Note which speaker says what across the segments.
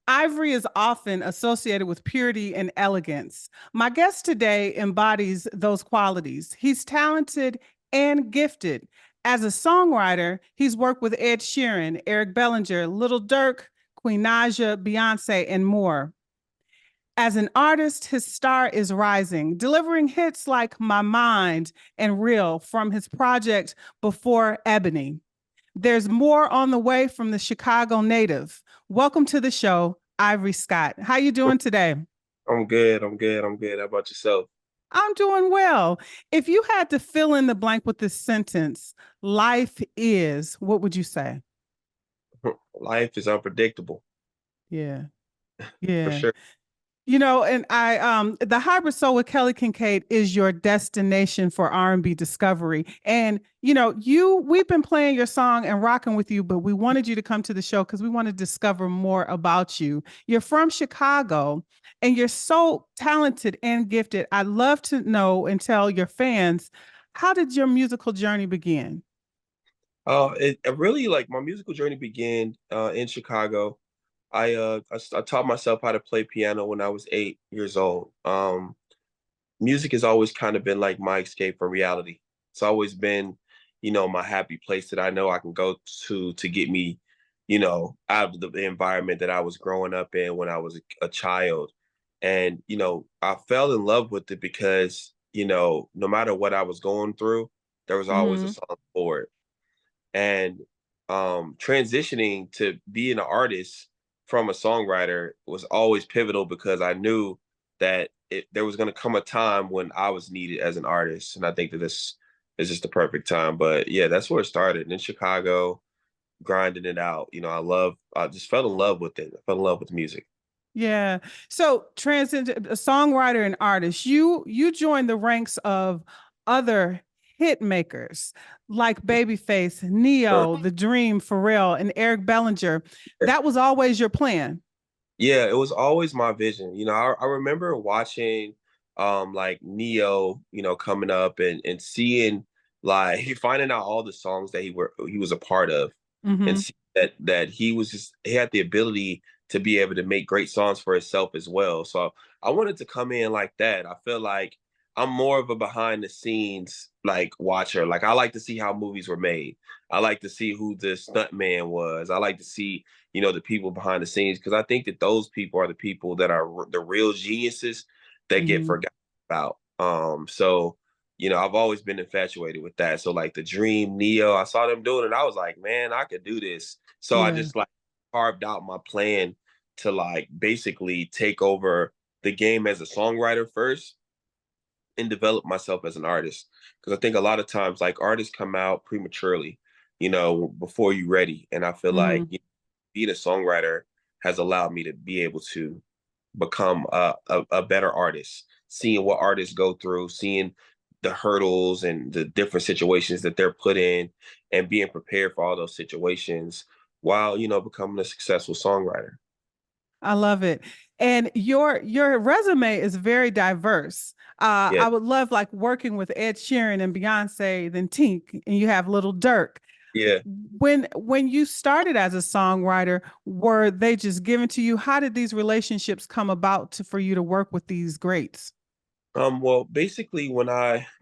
Speaker 1: Ivory is often associated with purity and elegance. My guest today embodies those qualities. He's talented and gifted. As a songwriter, he's worked with Ed Sherran, Eric Bellinger, Little Dirk, Queen Naja, Beyonce, and more. As an artist, his star is rising, delivering hits like My Mind and Real from his project Before Ebony. There's more on the way from the Chicago native. Welcome to the show, Ivory Scott. How you doing today?
Speaker 2: I'm good. I'm good. I'm good. How about yourself?
Speaker 1: I'm doing well. If you had to fill in the blank with this sentence, life is, what would you say?
Speaker 2: Life is unpredictable
Speaker 1: Yeah.
Speaker 2: for
Speaker 1: Yeah.
Speaker 2: sure.
Speaker 1: And the hybrid soul with Kelly Kinkaid is your destination for R&B discovery. And we've been playing your song and rocking with you, but we wanted you to come to the show because we want to discover more about you. You're from Chicago and you're so talented and gifted. I'd love to know and tell your fans, how did your musical journey begin?
Speaker 2: It really like my musical journey began in Chicago. I taught myself how to play piano when I was 8 years old. Music has always kind of been like my escape from reality. It's always been, my happy place that I know I can go to get me, out of the environment that I was growing up in when I was a child. And, I fell in love with it because, no matter what I was going through, there was always a
Speaker 1: Mm-hmm.
Speaker 2: song for it. And transitioning to being an artist from a songwriter was always pivotal because I knew that there was going to come a time when I was needed as an artist. And I think that this is just the perfect time. But yeah, that's where it started in Chicago, grinding it out. I just fell in love with it. I fell in love with music.
Speaker 1: Yeah. So transit a songwriter and artist, you joined the ranks of other hit makers like Babyface,
Speaker 2: Sure.
Speaker 1: Neo, The Dream, Pharrell, and Eric Bellinger. That was always your plan.
Speaker 2: Yeah, it was always my vision. I remember watching like Neo, coming up and seeing like finding out all the songs that he was a part of and
Speaker 1: Hmm.
Speaker 2: see that he had the ability to be able to make great songs for himself as well. So I wanted to come in like that. I feel like I'm more of a behind the scenes like watcher. Like I like to see how movies were made. I like to see who the stunt man was. I like to see the people behind the scenes, because I think that those people are the people that are the real geniuses that get
Speaker 1: Hmm.
Speaker 2: forgotten about. I've always been infatuated with that. So like the Dream, Neo, I saw them doing it. I was like, man, I could do this. So I
Speaker 1: Yeah.
Speaker 2: just like carved out my plan to like basically take over the game as a songwriter first and develop myself as an artist. Because I think a lot of times like artists come out prematurely, before you're ready. And I feel like
Speaker 1: Hmm.
Speaker 2: being a songwriter has allowed me to be able to become a better artist, seeing what artists go through, seeing the hurdles and the different situations that they're put in, and being prepared for all those situations while, becoming a successful songwriter.
Speaker 1: I love it. And your resume is very diverse.
Speaker 2: Yeah.
Speaker 1: I would love like working with Ed Sheeran and Beyonce, then Tink, and you have Little Dirk.
Speaker 2: Yeah.
Speaker 1: When you started as a songwriter, were they just given to you? How did these relationships come about for you to work with these greats?
Speaker 2: Well, basically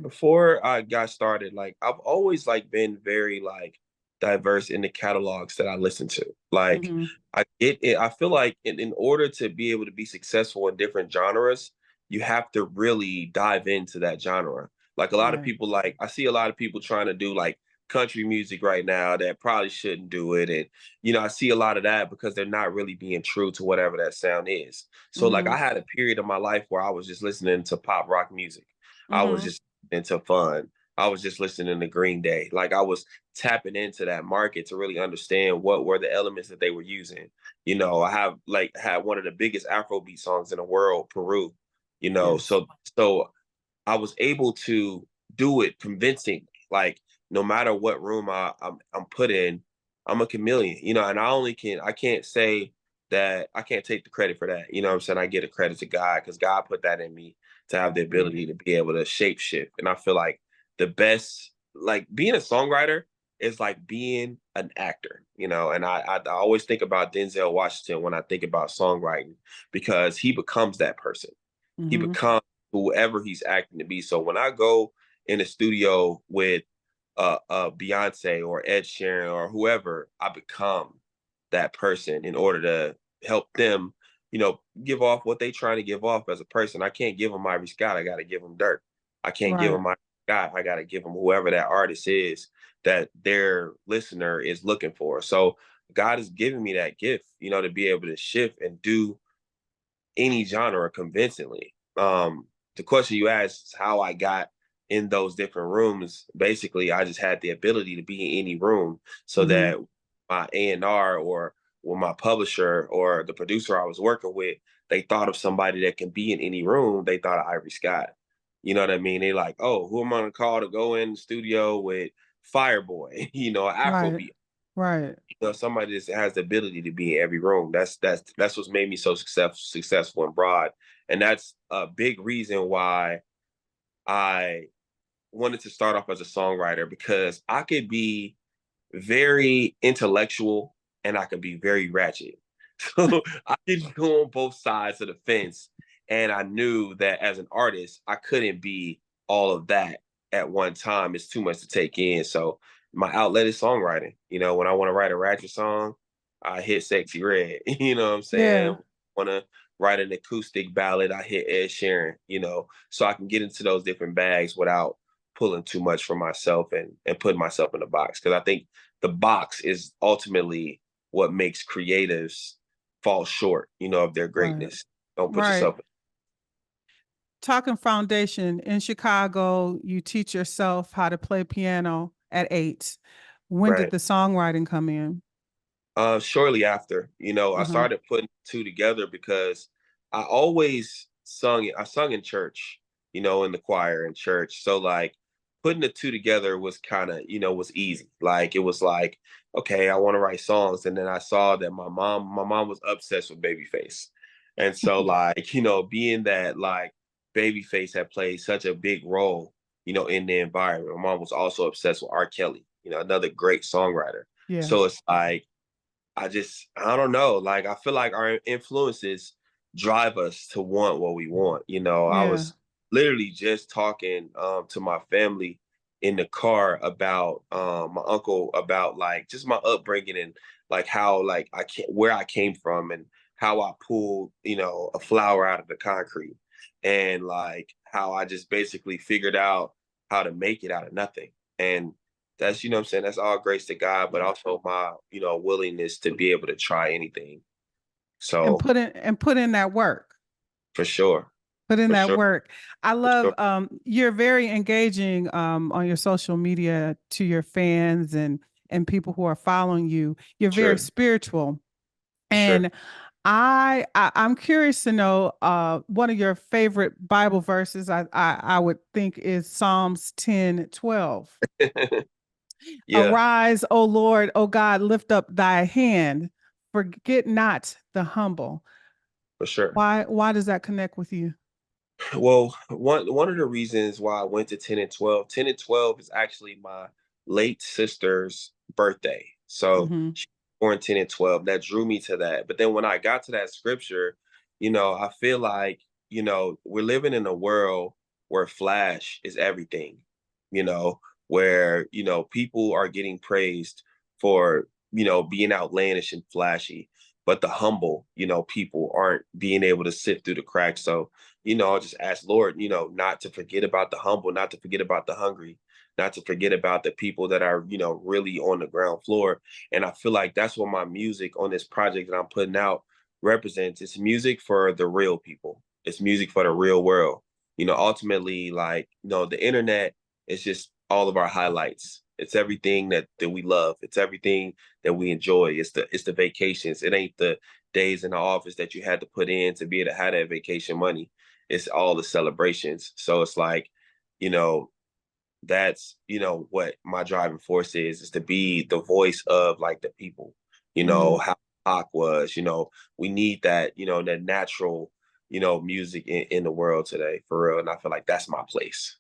Speaker 2: before I got started, like I've always like been very like diverse in the catalogs that I listen to. Like
Speaker 1: Hmm.
Speaker 2: I get it. I feel like in order to be able to be successful in different genres, you have to really dive into that genre. Like a lot of
Speaker 1: Right.
Speaker 2: people, like I see a lot of people trying to do like country music right now that probably shouldn't do it. And I see a lot of that because they're not really being true to whatever that sound is. So like
Speaker 1: Hmm.
Speaker 2: I had a period of my life where I was just listening to pop rock music. I was
Speaker 1: Hmm.
Speaker 2: just into fun. I was just listening to Green Day. Like I was tapping into that market to really understand what were the elements that they were using. I have like had one of the biggest Afrobeat songs in the world, Peru. You know,
Speaker 1: Yes.
Speaker 2: so I was able to do it convincingly. Like no matter what room I'm put in, I'm a chameleon. And I can't say that I can't take the credit for that. You know what I'm saying? I get a credit to God because God put that in me to have the
Speaker 1: Yeah.
Speaker 2: ability to be able to shape shift. And I feel like the best, like being a songwriter is like being an actor, and I always think about Denzel Washington when I think about songwriting because he becomes that person. He
Speaker 1: Hmm.
Speaker 2: becomes whoever he's acting to be. So when I go in the studio with Beyonce or Ed Sherran or whoever, I become that person in order to help them, give off what they trying to give off as a person. I can't give them Ivory Scott. I got to give them Dirk. I can't give
Speaker 1: Right.
Speaker 2: them my Scott. I got to give them whoever that artist is that their listener is looking for. So God has given me that gift, to be able to shift and do any genre convincingly. The question you asked is how I got in those different rooms. Basically, I just had the ability to be in any room so
Speaker 1: Hmm.
Speaker 2: that my A&R or with my publisher or the producer I was working with, they thought of somebody that can be in any room. They thought of Ivory Scott. You know what I mean? They like, oh, who am I gonna call to go in the studio with Fireboy,
Speaker 1: Right.
Speaker 2: Afrobeat,
Speaker 1: Right.
Speaker 2: somebody that has the ability to be in every room. That's what's made me so successful and broad, and that's a big reason why I wanted to start off as a songwriter because I could be very intellectual and I could be very ratchet. So I could go on both sides of the fence. And I knew that as an artist, I couldn't be all of that at one time. It's too much to take in. So my outlet is songwriting. When I want to write a ratchet song, I hit Sexy Red. You know what I'm
Speaker 1: Yeah.
Speaker 2: saying? Want to write an acoustic ballad, I hit Ed Sherran, so I can get into those different bags without pulling too much for myself and putting myself in a box. Because I think the box is ultimately what makes creatives fall short, of their
Speaker 1: Right.
Speaker 2: greatness. Don't put
Speaker 1: Right.
Speaker 2: yourself.
Speaker 1: Talking foundation in Chicago, you teach yourself how to play piano at 8. When did
Speaker 2: Right.
Speaker 1: the songwriting come in?
Speaker 2: Shortly after, I
Speaker 1: Uh-huh.
Speaker 2: started putting two together because I always sung it. I sung in church, in the choir in church. So like putting the two together was kind of, was easy. Like it was like, okay, I want to write songs. And then I saw that my mom was obsessed with Babyface. And so like, being that like Babyface had played such a big role, in the environment. My mom was also obsessed with R. Kelly, another great songwriter.
Speaker 1: Yeah.
Speaker 2: So it's like I don't know. Like I feel like our influences drive us to want what we want. I
Speaker 1: Yeah.
Speaker 2: was literally just talking to my family in the car about my uncle about like just my upbringing and like how like where I came from and how I pulled, a flower out of the concrete and like how I just basically figured out how to make it out of nothing. And that's, what I'm saying, that's all grace to God, but also my, willingness to be able to try anything.
Speaker 1: And
Speaker 2: So
Speaker 1: put in that work.
Speaker 2: for sure,
Speaker 1: Put in
Speaker 2: for
Speaker 1: that
Speaker 2: sure,
Speaker 1: work. I
Speaker 2: for
Speaker 1: love
Speaker 2: sure,
Speaker 1: you're very engaging on your social media to your fans and people who are following you. You're very
Speaker 2: sure,
Speaker 1: spiritual.
Speaker 2: for sure.
Speaker 1: And I'm curious to know one of your favorite Bible verses I would think is Psalms 10:12.
Speaker 2: Yeah,
Speaker 1: Arise, O Lord, O God, lift up thy hand. Forget not the humble.
Speaker 2: for sure.
Speaker 1: Why does that connect with you?
Speaker 2: Well, one of the reasons why I went to 10 and 12, 10 and 12 is actually my late sister's birthday. So
Speaker 1: Hmm.
Speaker 2: she was born 10 and 12. That drew me to that. But then when I got to that scripture, I feel like, we're living in a world where flash is everything, you know, where, people are getting praised for, being outlandish and flashy, but the humble, people aren't being able to sift through the cracks. So I'll just ask Lord, not to forget about the humble, not to forget about the hungry, not to forget about the people that are, really on the ground floor. And I feel like that's what my music on this project that I'm putting out represents. It's music for the real people. It's music for the real world. Ultimately, like, the internet is just all of our highlights. It's everything that we love. It's everything that we enjoy. It's the vacations. It ain't the days in the office that you had to put in to be able to have that vacation money. It's all the celebrations. So it's like, you know, that's, what my driving force is to be the voice of like the people,
Speaker 1: Hmm.
Speaker 2: how Pac was, we need that, that natural, music in the world today for real. And I feel like that's my place.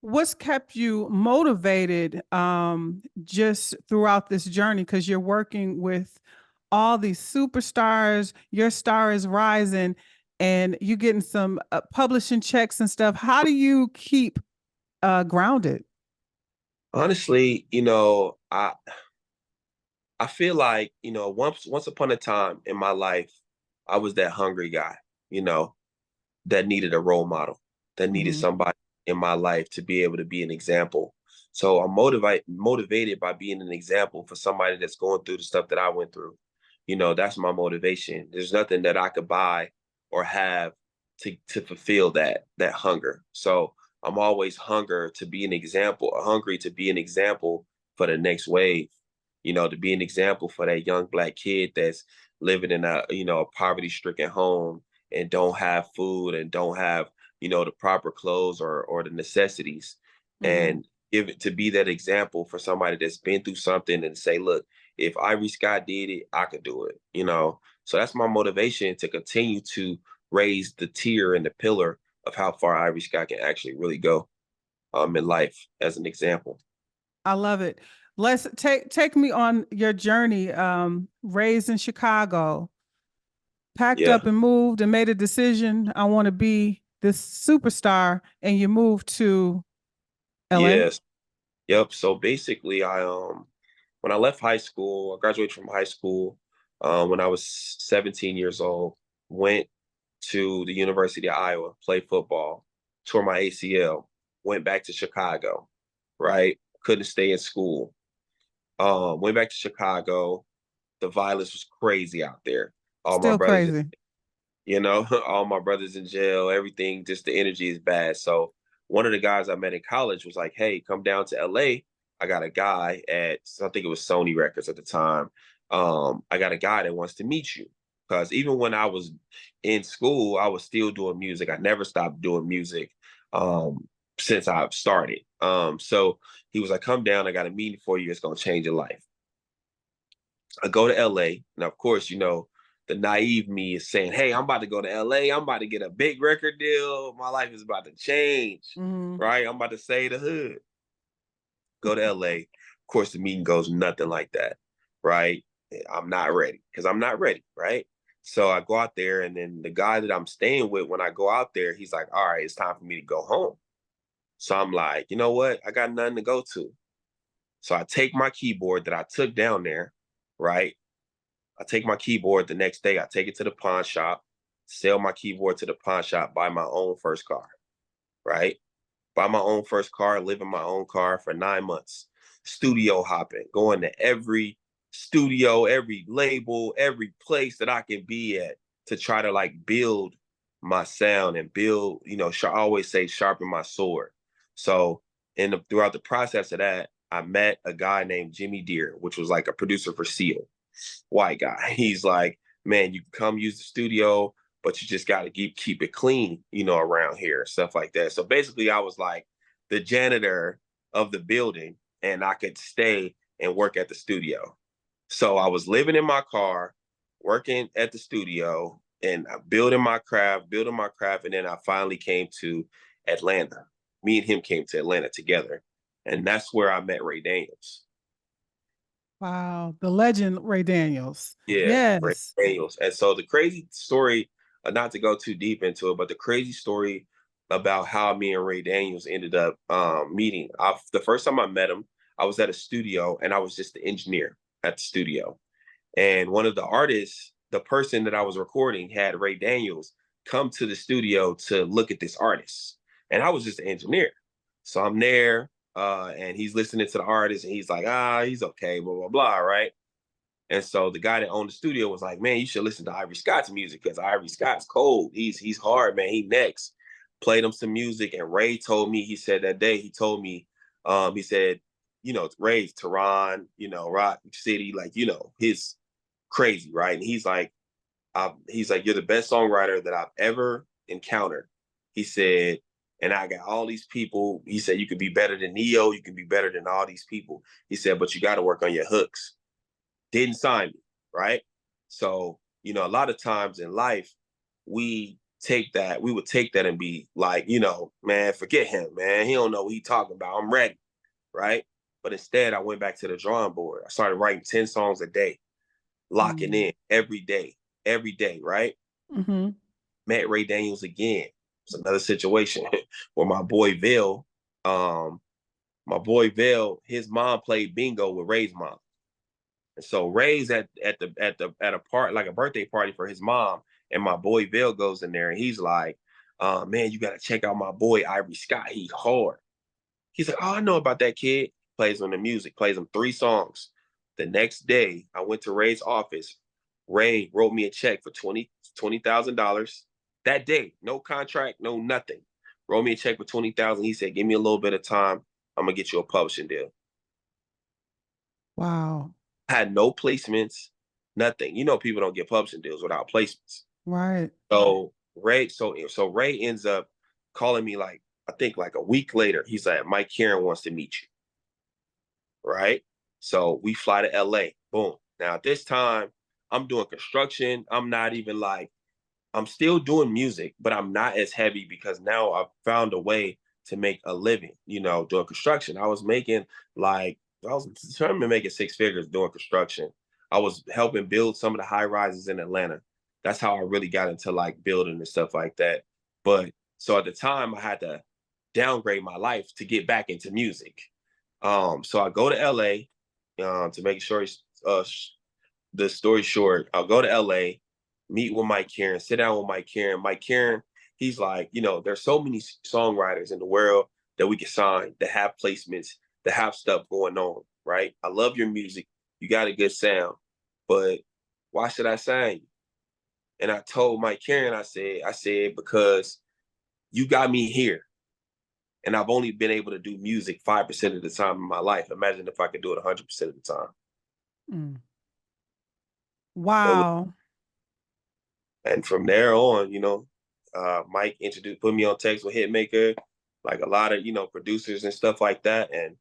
Speaker 1: what's kept you motivated just throughout this journey? Because you're working with all these superstars, your star is rising, and you getting some publishing checks and stuff. How do you keep grounded?
Speaker 2: Honestly, I feel like, once upon a time in my life, I was that hungry guy, you know, that needed a role model, that needed
Speaker 1: Hmm.
Speaker 2: somebody in my life to be able to be an example. So I'm motivated by being an example for somebody that's going through the stuff that I went through. That's my motivation. There's nothing that I could buy or have to fulfill that hunger. So I'm always hungry to be an example for the next wave. To be an example for that young Black kid that's living in a poverty-stricken home and don't have food and don't have the proper clothes or the necessities,
Speaker 1: Hmm.
Speaker 2: and give it to be that example for somebody that's been through something and say, look, if Ivory Scott did it, I could do it. So that's my motivation to continue to raise the tier and the pillar of how far Ivory Scott can actually really go in life as an example.
Speaker 1: I love it. Let's take me on your journey. Raised in Chicago, packed
Speaker 2: Yeah.
Speaker 1: up and moved and made a decision. I want to be this superstar, and you moved to LA.
Speaker 2: Yes. Yep. So basically, when I left high school, I graduated from high school when I was 17 years old. Went to the University of Iowa, played football, tore my ACL, went back to Chicago. Right, couldn't stay in school. Went back to Chicago. The violence was crazy out there. All my
Speaker 1: Still
Speaker 2: brothers,
Speaker 1: crazy.
Speaker 2: all my brothers in jail. Everything, just the energy is bad. So one of the guys I met in college was like, "Hey, come down to LA. I got a guy at I think it was Sony Records at the time. I got a guy that wants to meet you." Because even when I was in school, I was still doing music. I never stopped doing music since I've started. So he was like, "Come down. I got a meeting for you. It's gonna change your life." I go to LA, and of course, the naive me is saying, "Hey, I'm about to go to LA. I'm about to get a big record deal. My life is about to change,
Speaker 1: Hmm.
Speaker 2: right? I'm about to save the hood." Go to LA. Of course, the meeting goes nothing like that, right? I'm not ready because I'm not ready, right? So I go out there, and then the guy that I'm staying with, when I go out there, he's like, "All right, it's time for me to go home." So I'm like, you know what? I got nothing to go to. So I take my keyboard that I took down there, right? I take my keyboard the next day, I take it to the pawn shop, sell my keyboard to the pawn shop, buy my own first car, right? Buy my own first car, live in my own car for 9 months, studio hopping, going to every studio, every label, every place that I can be at to try to like build my sound and build, I always say sharpen my sword. So throughout the process of that, I met a guy named Jimmy Deere, which was like a producer for Seal, white guy. He's like, man, you can come use the studio, but you just got to keep it clean, around here, stuff like that. So basically, I was like the janitor of the building, and I could stay and work at the studio. So I was living in my car, working at the studio, and building my craft, and then I finally came to Atlanta. Me and him came to Atlanta together, and that's where I met Ray Daniels.
Speaker 1: Wow, the legend Ray Daniels.
Speaker 2: Yeah, Ray
Speaker 1: Yes.
Speaker 2: Daniels. And so the crazy story, not to go too deep into it, but the crazy story about how me and Ray Daniels ended up meeting. The first time I met him, I was at a studio and I was just the engineer at the studio. And one of the artists, the person that I was recording, had Ray Daniels come to the studio to look at this artist. And I was just an engineer. So I'm there and he's listening to the artist and he's like, he's okay, blah, blah, blah, right? And so the guy that owned the studio was like, man, you should listen to Ivory Scott's music because Ivory Scott's cold. He's hard, man. He next. Played him some music. And Ray told me, he said that day, he told me, he said, Ray's Tehran, Rock City, like, his crazy, right? And he's like, you're the best songwriter that I've ever encountered. He said, and I got all these people. He said, you can be better than Neo, you can be better than all these people. He said, but you got to work on your hooks. Didn't sign me, right? So, a lot of times in life, we we would take that and be like, man, forget him, man. He don't know what he talking about. I'm ready, right? But instead, I went back to the drawing board. I started writing 10 songs a day, locking in every day, right?
Speaker 1: Mm-hmm.
Speaker 2: Met Ray Daniels again. It's another situation where um, his mom played bingo with Ray's mom. And so Ray's at a part, like a birthday party for his mom, and my boy Vail goes in there and he's like, man, you gotta check out my boy Ivory Scott. He's hard. He's like, oh, I know about that kid. Plays on the music, plays him 3 songs. The next day, I went to Ray's office. Ray wrote me a check for $20,000 that day. No contract, no nothing. Wrote me a check for $20,000. He said, give me a little bit of time. I'm gonna get you a publishing deal.
Speaker 1: Wow.
Speaker 2: Had no placements, nothing. People don't get publishing deals without placements.
Speaker 1: Right.
Speaker 2: So Ray ends up calling me like, I think like a week later. He's like, Mike Karen wants to meet you. Right? So we fly to LA. Boom. Now at this time, I'm doing construction. I'm not even like, I'm still doing music, but I'm not as heavy because now I've found a way to make a living, doing construction. I was trying to make 6 figures doing construction. I was helping build some of the high rises in Atlanta. That's how I really got into like building and stuff like that. But so at the time I had to downgrade my life to get back into music. So I go to LA, to make sure the story short, I'll go to LA, meet with Mike Karen, sit down with Mike Karen. Mike Karen, he's like, there's so many songwriters in the world that we can sign, that have placements, that have stuff going on, right? I love your music. You got a good sound, but why should I sign you? And I told Mike Karen, I said, because you got me here. And I've only been able to do music 5% of the time in my life. Imagine if I could do it 100% of the time.
Speaker 1: Mm. Wow.
Speaker 2: And from there on, Mike put me on text with Hitmaker, like a lot of, producers and stuff like that. And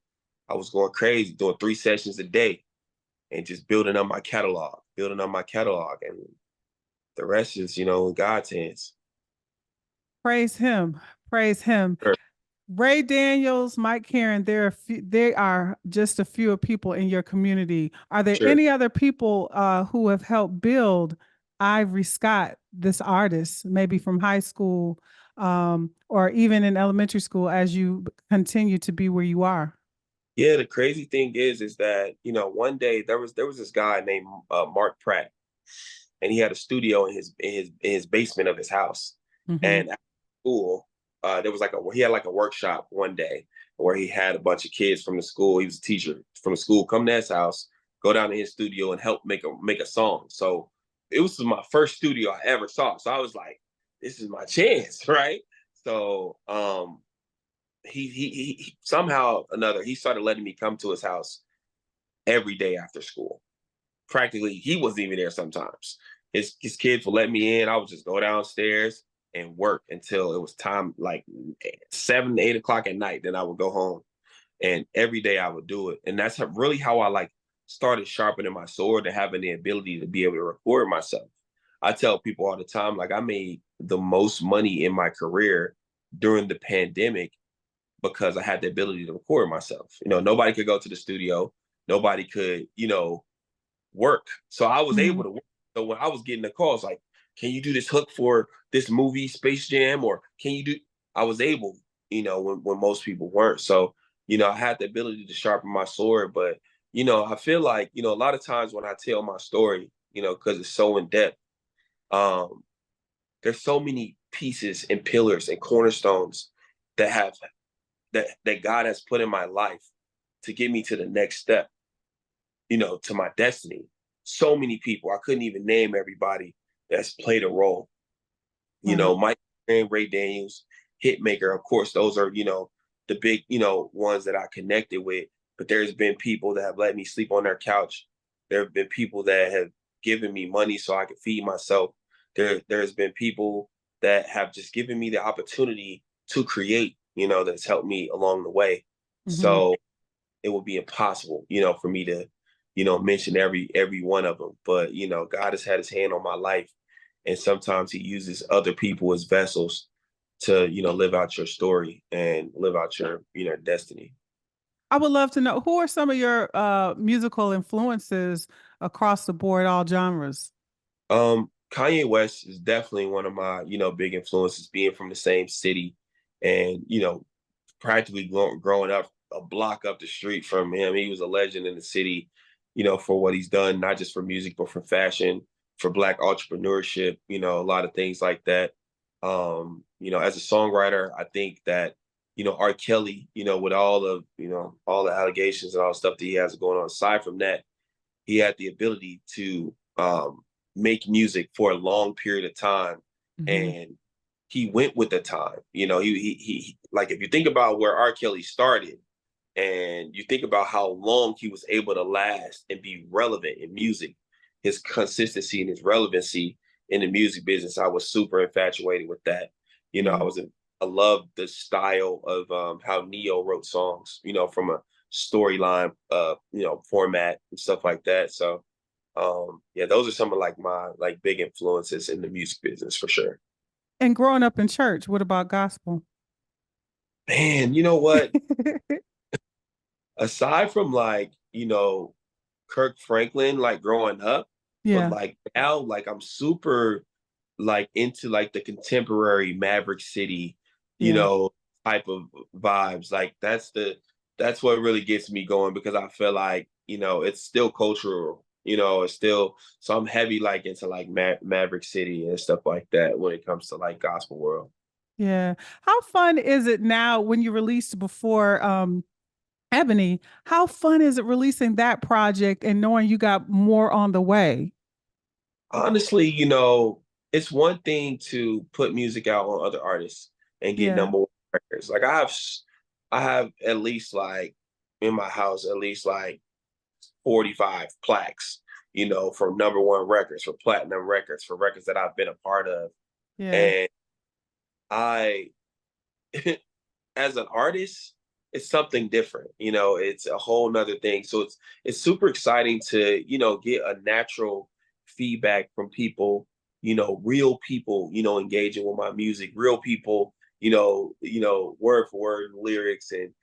Speaker 2: I was going crazy, doing 3 sessions a day and just building up my catalog. And the rest is, in God's hands.
Speaker 1: Praise him. Praise him.
Speaker 2: Sure.
Speaker 1: Ray Daniels, Mike Karen, they are just a few people in your community. Are there
Speaker 2: Sure.
Speaker 1: any other people who have helped build Ivory Scott, this artist, maybe from high school or even in elementary school as you continue to be where you are?
Speaker 2: Yeah, the crazy thing is that, one day there was this guy named Mark Pratt, and he had a studio in his basement of his house.
Speaker 1: Mm-hmm.
Speaker 2: And at school, there was he had like a workshop one day where he had a bunch of kids from the school. He was a teacher from the school, come to his house, go down to his studio and help make a song. So it was my first studio I ever saw. So I was like, this is my chance, right? So he somehow or another, he started letting me come to his house every day after school. Practically, he wasn't even there sometimes. His kids would let me in. I would just go downstairs and work until it was time, like 7 to 8 o'clock at night. Then I would go home, and every day I would do it. And that's really how I like started sharpening my sword and having the ability to be able to record myself. I tell people all the time, like I made the most money in my career during the pandemic because I had the ability to record myself. Nobody could go to the studio. Nobody could, work. So I was
Speaker 1: Mm-hmm.
Speaker 2: able to work. So when I was getting the calls, like, can you do this hook for this movie, Space Jam? Or can you do, I was able, when most people weren't. So, I had the ability to sharpen my sword. But, I feel like, a lot of times when I tell my story, because it's so in depth, um, there's so many pieces and pillars and cornerstones that have that God has put in my life to get me to the next step, to my destiny. So many people, I couldn't even name everybody that's played a role.
Speaker 1: Right.
Speaker 2: Mike and Ray Daniels, Hitmaker, of course, those are, the big, ones that I connected with. But there's been people that have let me sleep on their couch. There have been people that have given me money so I could feed myself. There's been people that have just given me the opportunity to create, that's helped me along the way.
Speaker 1: Mm-hmm.
Speaker 2: So it would be impossible, for me to, mention every one of them. But, God has had his hand on my life and sometimes he uses other people as vessels to, live out your story and live out your, destiny.
Speaker 1: I would love to know who are some of your musical influences across the board, all genres.
Speaker 2: Kanye West is definitely one of my, big influences, being from the same city and, practically growing up a block up the street from him. He was a legend in the city, for what he's done, not just for music, but for fashion, for Black entrepreneurship, a lot of things like that. As a songwriter, I think that, R. Kelly, with all the allegations and all the stuff that he has going on, aside from that, he had the ability to make music for a long period of time,
Speaker 1: Mhm.
Speaker 2: and he went with the time. He like, if you think about where R. Kelly started, and you think about how long he was able to last and be relevant in music, his consistency and his relevancy in the music business, I was super infatuated with that.
Speaker 1: Yeah.
Speaker 2: I love the style of how Neo wrote songs, from a storyline, format and stuff like that. So, yeah, those are some of like my like big influences in the music business for sure.
Speaker 1: And growing up in church, what about gospel?
Speaker 2: Man, you know what? Aside from like, Kirk Franklin, like growing up, but
Speaker 1: Yeah,
Speaker 2: like now, like I'm super like into like the contemporary Maverick City,
Speaker 1: yeah,
Speaker 2: type of vibes. Like that's what really gets me going, because I feel like, it's still cultural, it's still, so I'm heavy like into like Maverick City and stuff like that when it comes to like gospel world.
Speaker 1: yeah. How fun is it now when you released before Ebony? How fun is it releasing that project and knowing you got more on the way?
Speaker 2: Honestly, it's one thing to put music out on other artists and get
Speaker 1: Yeah,
Speaker 2: number one records. Like I have at least like in my house at least like 45 plaques, for number one records, for platinum records, for records that I've been a part of.
Speaker 1: yeah,
Speaker 2: And I as an artist, it's something different. It's a whole nother thing. So it's super exciting to, get a natural feedback from people, real people, engaging with my music, real people, word for word lyrics and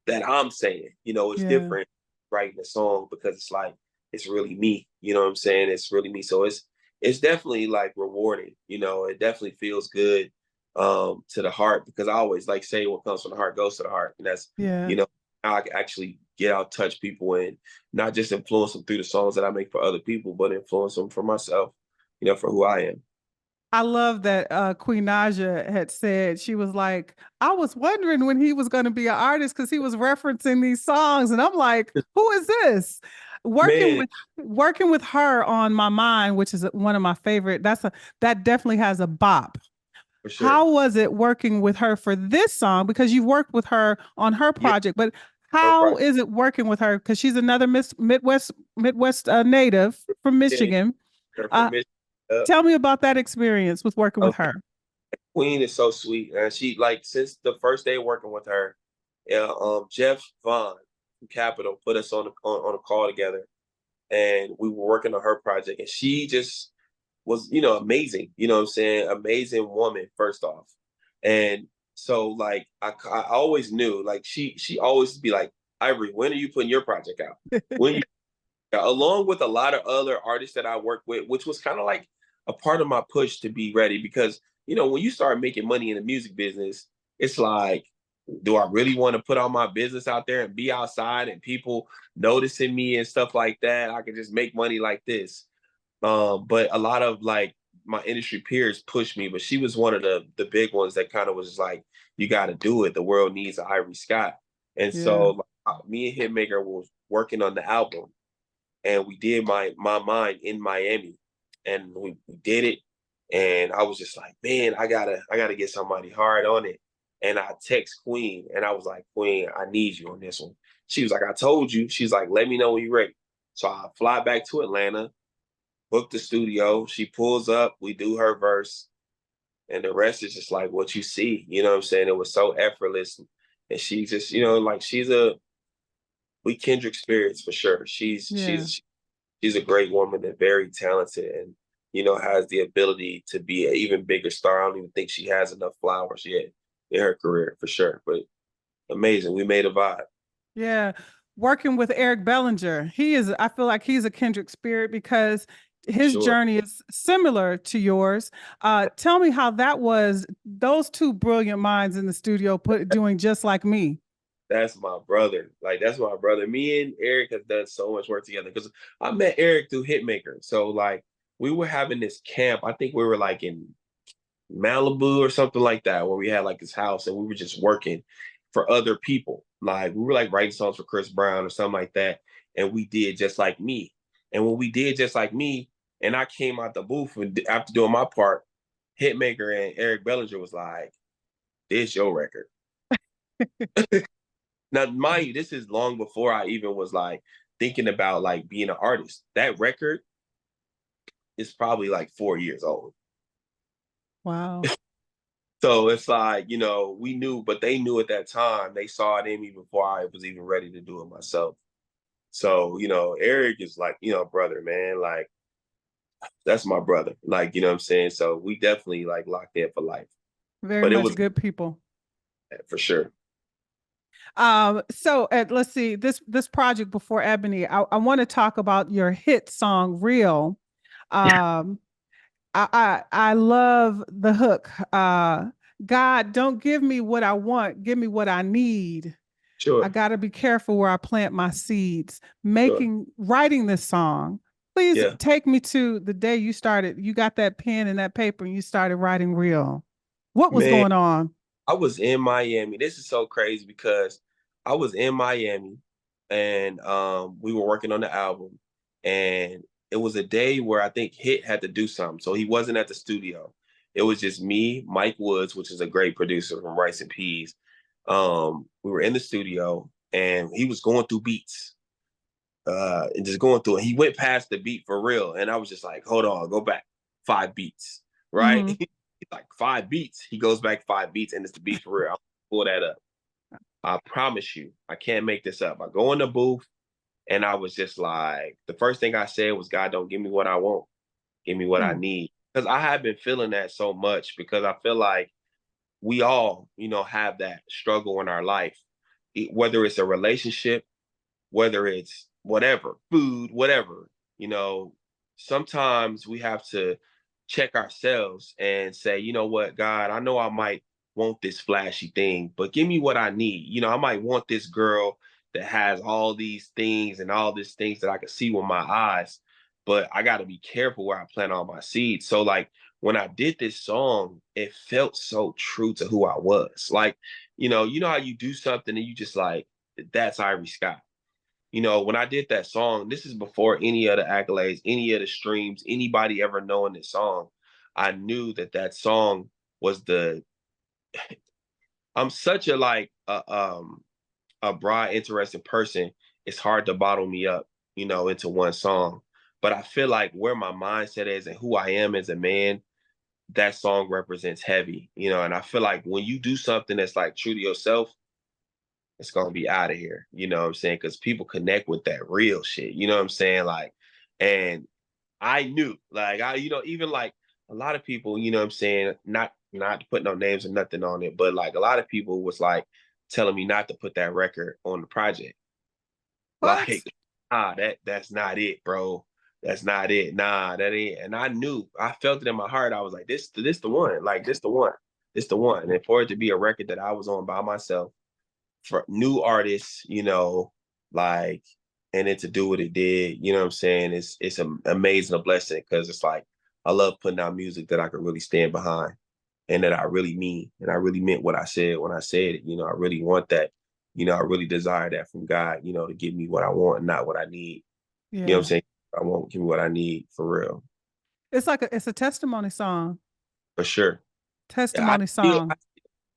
Speaker 2: that I'm saying. It's
Speaker 1: yeah,
Speaker 2: different writing a song, because it's like it's really me. You know what I'm saying? It's really me. So it's definitely like rewarding. It definitely feels good to the heart, because I always like say what comes from the heart goes to the heart. And that's,
Speaker 1: yeah.
Speaker 2: how I can actually get out, touch people, and not just influence them through the songs that I make for other people, but influence them for myself, for who I am.
Speaker 1: I love that Queen Naja had said, she was like, I was wondering when he was going to be an artist because he was referencing these songs. And I'm like, who is this? Working
Speaker 2: Man,
Speaker 1: with working with her on My Mind, which is one of my favorite. That definitely has a bop.
Speaker 2: for sure.
Speaker 1: How was it working with her for this song? Because you've worked with her on her
Speaker 2: Yeah,
Speaker 1: project, but
Speaker 2: her
Speaker 1: how
Speaker 2: project.
Speaker 1: is it working with her? Because she's another Midwest native from
Speaker 2: Yeah,
Speaker 1: Michigan.
Speaker 2: her
Speaker 1: Uh,
Speaker 2: permission.
Speaker 1: Tell me about that experience with working with her.
Speaker 2: Queen is so sweet, and she like since the first day working with her, Jeff Vaughn from Capitol put us on a call together, and we were working on her project, and she just was, amazing. You know what I'm saying? Amazing woman, first off, and so like I always knew, like she always be like, Ivory, when are you putting your project out? When you along with a lot of other artists that I work with, which was kind of like a part of my push to be ready, because when you start making money in the music business, it's like, do I really want to put all my business out there and be outside and people noticing me and stuff like that? I can just make money like this. But a lot of like my industry peers pushed me, but she was one of the big ones that kind of was like, you got to do it. The world needs an Ivory Scott. And
Speaker 1: Yeah.
Speaker 2: so like, me and Hitmaker was working on the album, and we did my mind in Miami, and we did it. And I was just like, man, I gotta get somebody hard on it. And I text Queen, and I was like, Queen, I need you on this one. She was like, I told you. She's like, let me know when you're ready. So I fly back to Atlanta, book the studio. She pulls up, we do her verse, and the rest is just like what you see. You know what I'm saying? It was so effortless. And she just, like we kindred spirits for sure. She's
Speaker 1: Yeah.
Speaker 2: she's she's a great woman and very talented, and has the ability to be an even bigger star. I don't even think she has enough flowers yet in her career for sure. But amazing. We made a vibe.
Speaker 1: Yeah. Working with Eric Bellinger, I feel like he's a kindred spirit because his
Speaker 2: Sure.
Speaker 1: journey is similar to yours. Tell me how that was, those two brilliant minds in the studio doing just like me.
Speaker 2: That's my brother. Like that's my brother. Me and Eric have done so much work together because I met Eric through Hitmaker. So like we were having this camp. I think we were like in Malibu or something like that, where we had like this house and we were just working for other people. Like we were like writing songs for Chris Brown or something like that. And we did just like me. And when we did just like me, and I came out the booth and after doing my part, Hitmaker and Eric Bellinger was like, "This your record." Now, mind you, this is long before I even was like thinking about like being an artist. That record is probably like 4 years old.
Speaker 1: Wow.
Speaker 2: So it's like, we knew, but they knew at that time. They saw it in me before I was even ready to do it myself. So, Eric is like, brother, man, like that's my brother. Like, you know what I'm saying? So we definitely like locked in for life.
Speaker 1: Very
Speaker 2: But it
Speaker 1: much
Speaker 2: was
Speaker 1: good people.
Speaker 2: for sure.
Speaker 1: So let's see this project before Ebony. I want to talk about your hit song "Real." Um, I love the hook. God, don't give me what I want, give me what I need. I
Speaker 2: Sure.
Speaker 1: got to be careful where I plant my seeds.
Speaker 2: Sure.
Speaker 1: Writing this song. Please
Speaker 2: Yeah.
Speaker 1: take me to the day you started. You got that pen and that paper, and you started writing "Real." What was
Speaker 2: Man,
Speaker 1: going on?
Speaker 2: I was in Miami. This is so crazy because I was in Miami and we were working on the album and it was a day where I think Hit had to do something. So he wasn't at the studio. It was just me, Mike Woods, which is a great producer from Rice and Peas. We were in the studio and he was going through beats. And just going through it. He went past the beat for real. And I was just like, hold on, go back 5 beats, right?
Speaker 1: Mm-hmm.
Speaker 2: Like 5 beats. He goes back 5 beats and it's the beat for real. I'll pull that up. I promise you, I can't make this up. I go in the booth and I was just like, the first thing I said was, God, don't give me what I want. Give me what I
Speaker 1: Mm.
Speaker 2: need. Because I have been feeling that so much because I feel like we all, have that struggle in our life, whether it's a relationship, whether it's whatever, food, whatever, you know, sometimes we have to check ourselves and say, you know what, God, I know I might want this flashy thing, but give me what I need. I might want this girl that has all these things and all these things that I can see with my eyes, but I got to be careful where I plant all my seeds. So, like, when I did this song, it felt so true to who I was. Like, you know how you do something and you just like, that's Ivory Scott. When I did that song, this is before any of the accolades, any of the streams, anybody ever knowing this song. I knew that that song was the. I'm such a like a broad, interesting person. It's hard to bottle me up, into one song. But I feel like where my mindset is and who I am as a man, that song represents heavy, and I feel like when you do something that's like true to yourself, it's gonna be out of here. You know what I'm saying? Because people connect with that real shit. You know what I'm saying? Like, and I knew, like, even like a lot of people, you know what I'm saying, not to put no names or nothing on it, but like a lot of people was like telling me not to put that record on the project.
Speaker 1: What?
Speaker 2: Like, that's not it, bro. That's not it. Nah, that ain't. And I knew, I felt it in my heart. I was like, this the one. Like, this the one. This the one. And for it to be a record that I was on by myself for new artists, like, and then to do what it did, you know what I'm saying? It's an amazing a blessing because it's like I love putting out music that I can really stand behind and that I really mean. And I really meant what I said when I said it. I really want that. I really desire that from God, to give me what I want and not what I need. You know what I'm
Speaker 1: Yeah.
Speaker 2: saying? I want give me what I need for real.
Speaker 1: It's a testimony song.
Speaker 2: For sure. Yeah,
Speaker 1: Testimony
Speaker 2: I
Speaker 1: song.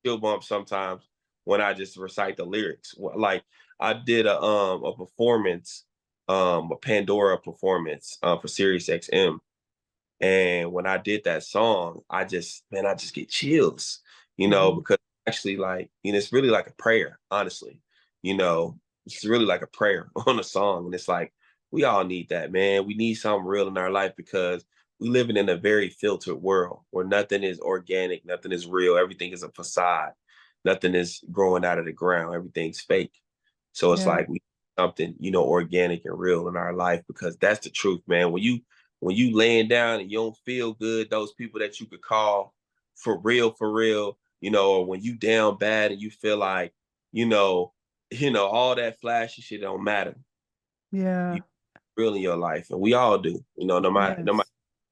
Speaker 2: still bump sometimes when I just recite the lyrics. Like I did a performance, a Pandora performance for Sirius XM. And when I did that song, I just get chills,
Speaker 1: Mhm.
Speaker 2: because actually like, it's really like a prayer, honestly. You know, it's really like a prayer on a song. And it's like, we all need that, man. We need something real in our life because we living in a very filtered world where nothing is organic, nothing is real, everything is a facade, nothing is growing out of the ground, everything's fake. So it's
Speaker 1: Yeah.
Speaker 2: like we something, organic and real in our life because that's the truth, man. When you laying down and you don't feel good, those people that you could call for real, or when you down bad and you feel like, you know, all that flashy shit don't matter. You
Speaker 1: Yeah.
Speaker 2: real in your life, and we all do. No matter
Speaker 1: Yes.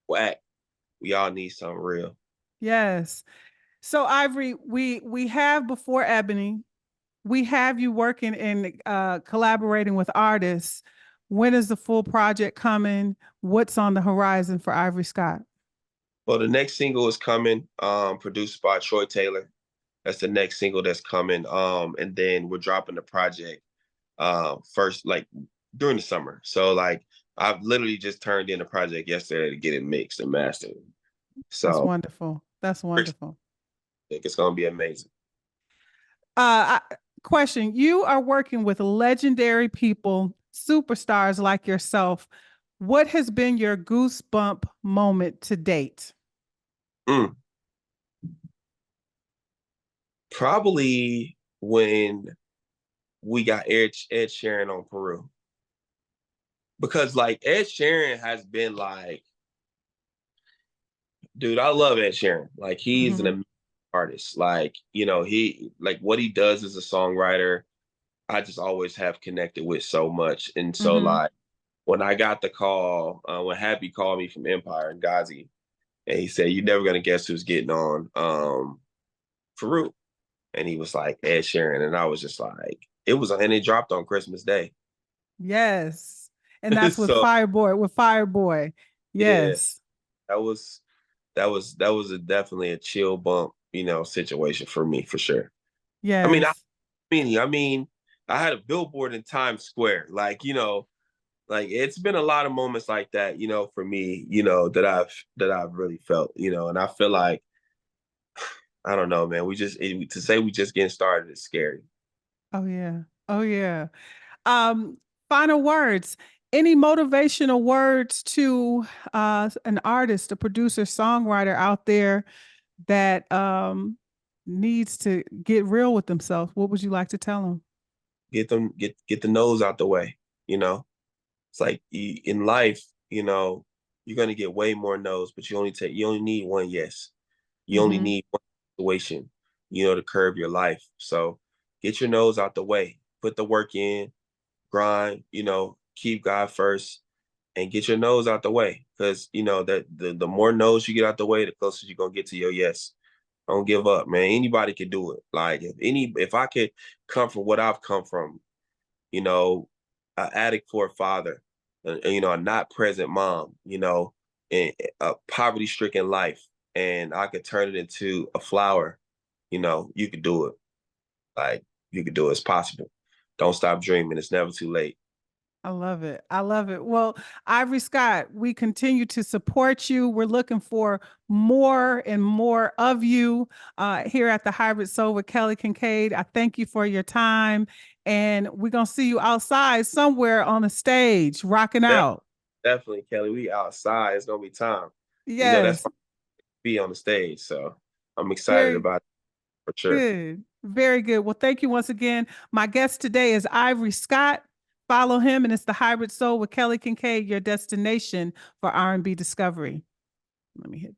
Speaker 2: what, we all need something real.
Speaker 1: Yes. So Ivory, we have before Ebony, we have you working and collaborating with artists. When is the full project coming? What's on the horizon for Ivory Scott?
Speaker 2: Well, the next single is coming, produced by Troy Taylor. That's the next single that's coming. And then we're dropping the project first, like during the summer. So like I've literally just turned in the project yesterday to get it mixed and mastered.
Speaker 1: That's
Speaker 2: So
Speaker 1: wonderful. That's wonderful.
Speaker 2: it's gonna be amazing.
Speaker 1: Question: you are working with legendary people, superstars like yourself. What has been your goosebump moment to date?
Speaker 2: Mm. Probably when we got Ed Sherran on Peru. Because like Ed Sheeran has been like, dude, I love Ed Sheeran. Like he's an
Speaker 1: Mm-hmm.
Speaker 2: amazing artist. Like, he like what he does as a songwriter, I just always have connected with so much. And so
Speaker 1: Mm-hmm.
Speaker 2: like when I got the call, when Happy called me from Empire and Ghazi, and he said, "You're never gonna guess who's getting on Farouk." And he was like, Ed Sheeran. And I was just like, and it dropped on Christmas Day.
Speaker 1: Yes. And that's with
Speaker 2: So
Speaker 1: Fireboy, with Fireboy.
Speaker 2: yeah,
Speaker 1: Yes.
Speaker 2: that was definitely a chill bump, situation for me for sure. I mean,
Speaker 1: Yes.
Speaker 2: I had a billboard in Times Square, like like it's been a lot of moments like that, for me, that I've really felt, and I feel like I don't know, man. To say we just getting started is scary.
Speaker 1: Oh yeah. Oh yeah. Um, Final words. Any motivational words to an artist, a producer, songwriter out there that needs to get real with themselves? What would you like to tell them?
Speaker 2: Get the nose out the way, you know. It's like in life, you're gonna get way more no's, but you only need one yes. You only
Speaker 1: Mm-hmm.
Speaker 2: need one situation, to curb your life. So get your nose out the way, put the work in, grind, keep God first, and get your nose out the way. Because that the more no's you get out the way, the closer you're gonna get to your yes. Don't give up, man. Anybody can do it. Like if I could come from what I've come from, you know, an addict for a father, a not present mom, and a poverty stricken life, and I could turn it into a flower, you could do it. Like you could do it. It's possible. Don't stop dreaming. It's never too late.
Speaker 1: I love it. I love it. Well, Ivory Scott, we continue to support you. We're looking for more and more of you here at the Hybrid Soul with Kelly Kinkaid. I thank you for your time. And we're going to see you outside somewhere on the stage, rocking
Speaker 2: Def-
Speaker 1: out.
Speaker 2: Definitely, Kelly. We outside. It's gonna be time. That's
Speaker 1: Yes.
Speaker 2: my be on the stage. So I'm excited
Speaker 1: Very
Speaker 2: about it for sure.
Speaker 1: good. Very good. Well, thank you once again. My guest today is Ivory Scott. Follow him, and it's the Hybrid Soul with Kelly Kinkaid, your destination for R&B discovery. Let me hit